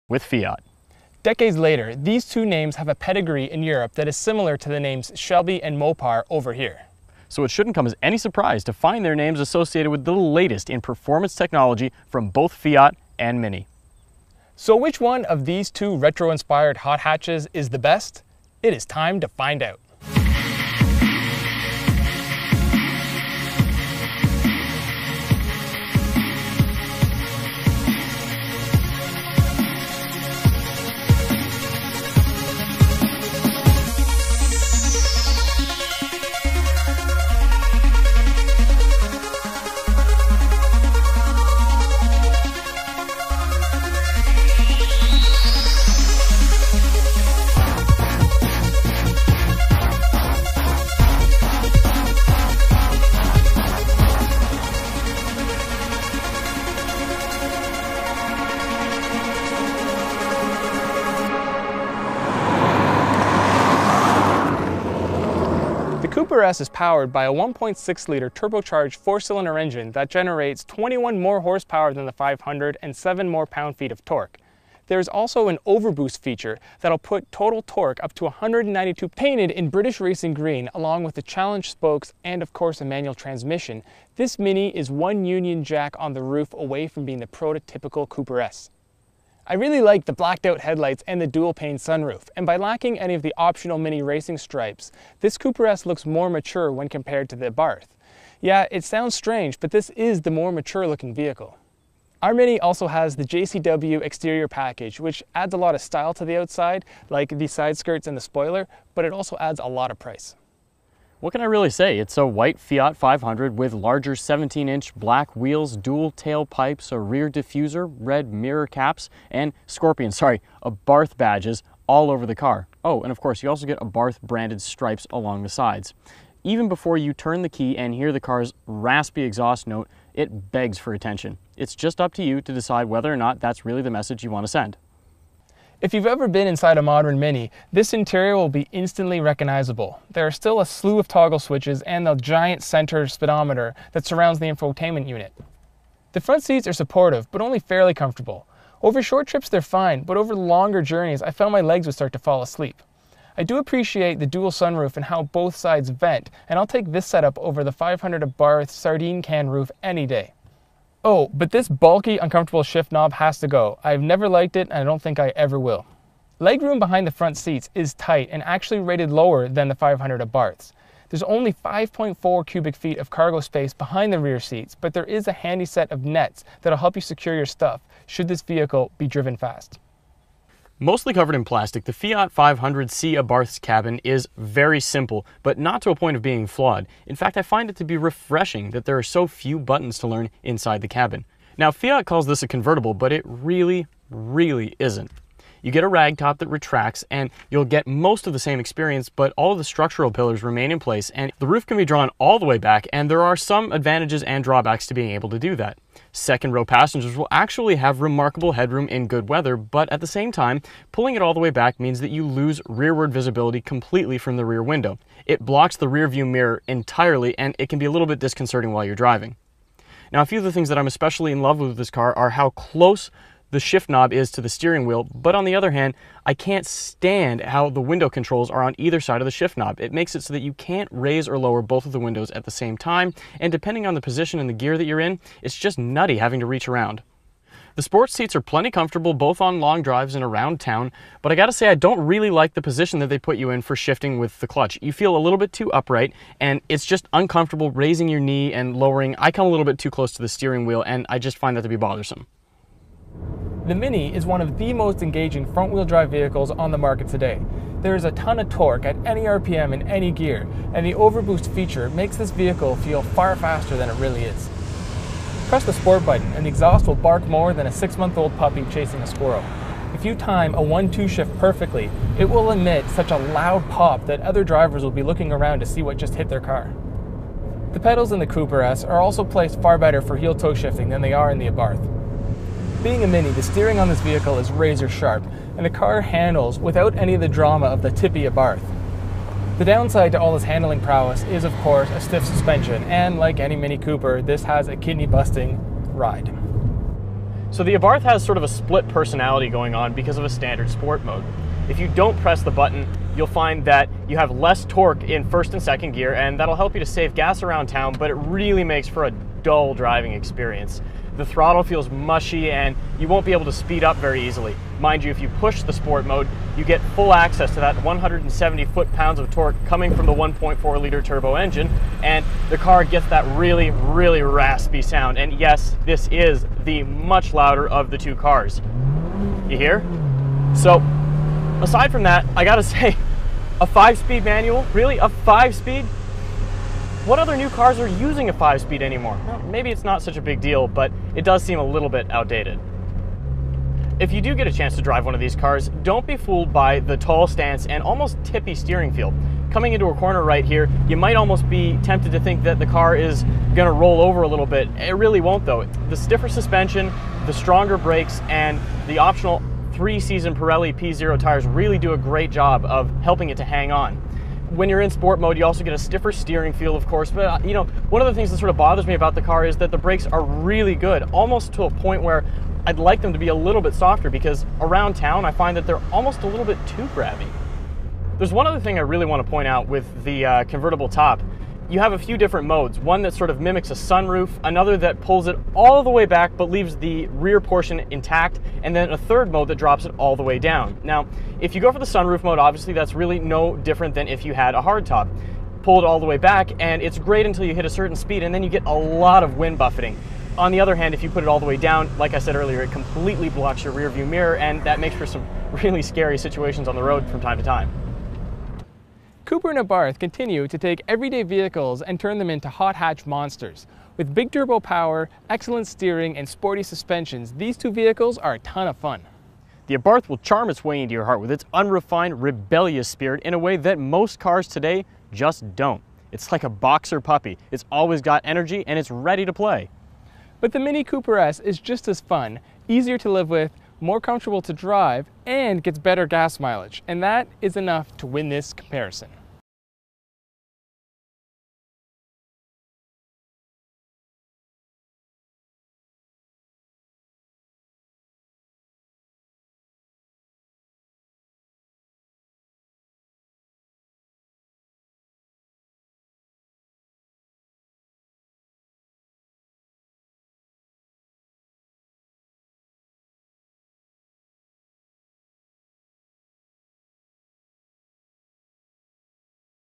with Fiat. Decades later, these two names have a pedigree in Europe that is similar to the names Shelby and Mopar over here. So it shouldn't come as any surprise to find their names associated with the latest in performance technology from both Fiat and Mini. So which one of these two retro-inspired hot hatches is the best? It is time to find out. The Cooper S is powered by a 1.6-liter turbocharged 4-cylinder engine that generates 21 more horsepower than the 500 and 7 more pound-feet of torque. There is also an overboost feature that'll put total torque up to 192, painted in British racing green, along with the challenge spokes and of course a manual transmission. This Mini is one Union Jack on the roof away from being the prototypical Cooper S. I really like the blacked out headlights and the dual pane sunroof, and by lacking any of the optional Mini racing stripes, this Cooper S looks more mature when compared to the Abarth. Yeah, it sounds strange, but this is the more mature looking vehicle. Our Mini also has the JCW exterior package, which adds a lot of style to the outside, like the side skirts and the spoiler, but it also adds a lot of price. What can I really say? It's a white Fiat 500 with larger 17-inch black wheels, dual tailpipes, a rear diffuser, red mirror caps, and Abarth badges all over the car. Oh, and of course you also get Abarth branded stripes along the sides. Even before you turn the key and hear the car's raspy exhaust note, it begs for attention. It's just up to you to decide whether or not that's really the message you want to send. If you've ever been inside a modern Mini, this interior will be instantly recognizable. There are still a slew of toggle switches and the giant center speedometer that surrounds the infotainment unit. The front seats are supportive, but only fairly comfortable. Over short trips they're fine, but over longer journeys I found my legs would start to fall asleep. I do appreciate the dual sunroof and how both sides vent, and I'll take this setup over the 500 Abarth sardine can roof any day. Oh, but this bulky, uncomfortable shift knob has to go. I've never liked it, and I don't think I ever will. Legroom behind the front seats is tight and actually rated lower than the 500 Abarths. There's only 5.4 cubic feet of cargo space behind the rear seats, but there is a handy set of nets that'll help you secure your stuff should this vehicle be driven fast. Mostly covered in plastic, the Fiat 500C Abarth's cabin is very simple, but not to a point of being flawed. In fact, I find it to be refreshing that there are so few buttons to learn inside the cabin. Now, Fiat calls this a convertible, but it really isn't. You get a ragtop that retracts, and you'll get most of the same experience, but all of the structural pillars remain in place, and the roof can be drawn all the way back, and there are some advantages and drawbacks to being able to do that. Second row passengers will actually have remarkable headroom in good weather, but at the same time, pulling it all the way back means that you lose rearward visibility completely from the rear window. It blocks the rear view mirror entirely, and it can be a little bit disconcerting while you're driving. Now, a few of the things that I'm especially in love with this car are how close the shift knob is to the steering wheel, but on the other hand, I can't stand how the window controls are on either side of the shift knob. It makes it so that you can't raise or lower both of the windows at the same time, and depending on the position and the gear that you're in, it's just nutty having to reach around. The sports seats are plenty comfortable both on long drives and around town, but I gotta say I don't really like the position that they put you in for shifting with the clutch. You feel a little bit too upright, and it's just uncomfortable raising your knee and lowering. I come a little bit too close to the steering wheel, and I just find that to be bothersome. The Mini is one of the most engaging front-wheel drive vehicles on the market today. There is a ton of torque at any RPM in any gear, and the overboost feature makes this vehicle feel far faster than it really is. Press the sport button and the exhaust will bark more than a 6-month-old puppy chasing a squirrel. If you time a 1-2 shift perfectly, it will emit such a loud pop that other drivers will be looking around to see what just hit their car. The pedals in the Cooper S are also placed far better for heel-toe shifting than they are in the Abarth. Being a Mini, the steering on this vehicle is razor sharp, and the car handles without any of the drama of the tippy Abarth. The downside to all this handling prowess is, of course, a stiff suspension, and like any Mini Cooper, this has a kidney-busting ride. So the Abarth has sort of a split personality going on because of a standard sport mode. If you don't press the button, you'll find that you have less torque in first and second gear, and that'll help you to save gas around town, but it really makes for a dull driving experience. The throttle feels mushy and you won't be able to speed up very easily. Mind you, if you push the sport mode, you get full access to that 170 foot-pounds of torque coming from the 1.4 liter turbo engine, and the car gets that really, really raspy sound. And yes, this is the much louder of the two cars. You hear? So, aside from that, I gotta say, a 5-speed manual? Really? A 5-speed? What other new cars are using a 5-speed anymore? Well, maybe it's not such a big deal, but it does seem a little bit outdated. If you do get a chance to drive one of these cars, don't be fooled by the tall stance and almost tippy steering feel. Coming into a corner right here, you might almost be tempted to think that the car is gonna roll over a little bit. It really won't though. The stiffer suspension, the stronger brakes, and the optional 3-season Pirelli P0 tires really do a great job of helping it to hang on. When you're in sport mode, you also get a stiffer steering feel, of course, but you know, one of the things that sort of bothers me about the car is that the brakes are really good, almost to a point where I'd like them to be a little bit softer, because around town I find that they're almost a little bit too grabby. There's one other thing I really want to point out with the convertible top. You have a few different modes, one that sort of mimics a sunroof, another that pulls it all the way back but leaves the rear portion intact, and then a third mode that drops it all the way down. Now, if you go for the sunroof mode, obviously that's really no different than if you had a hardtop. Pull it all the way back, and it's great until you hit a certain speed, and then you get a lot of wind buffeting. On the other hand, if you put it all the way down, like I said earlier, it completely blocks your rear view mirror, and that makes for some really scary situations on the road from time to time. Cooper and Abarth continue to take everyday vehicles and turn them into hot hatch monsters. With big turbo power, excellent steering, and sporty suspensions, these two vehicles are a ton of fun. The Abarth will charm its way into your heart with its unrefined, rebellious spirit in a way that most cars today just don't. It's like a boxer puppy. It's always got energy and it's ready to play. But the Mini Cooper S is just as fun, easier to live with, more comfortable to drive, and gets better gas mileage. And that is enough to win this comparison.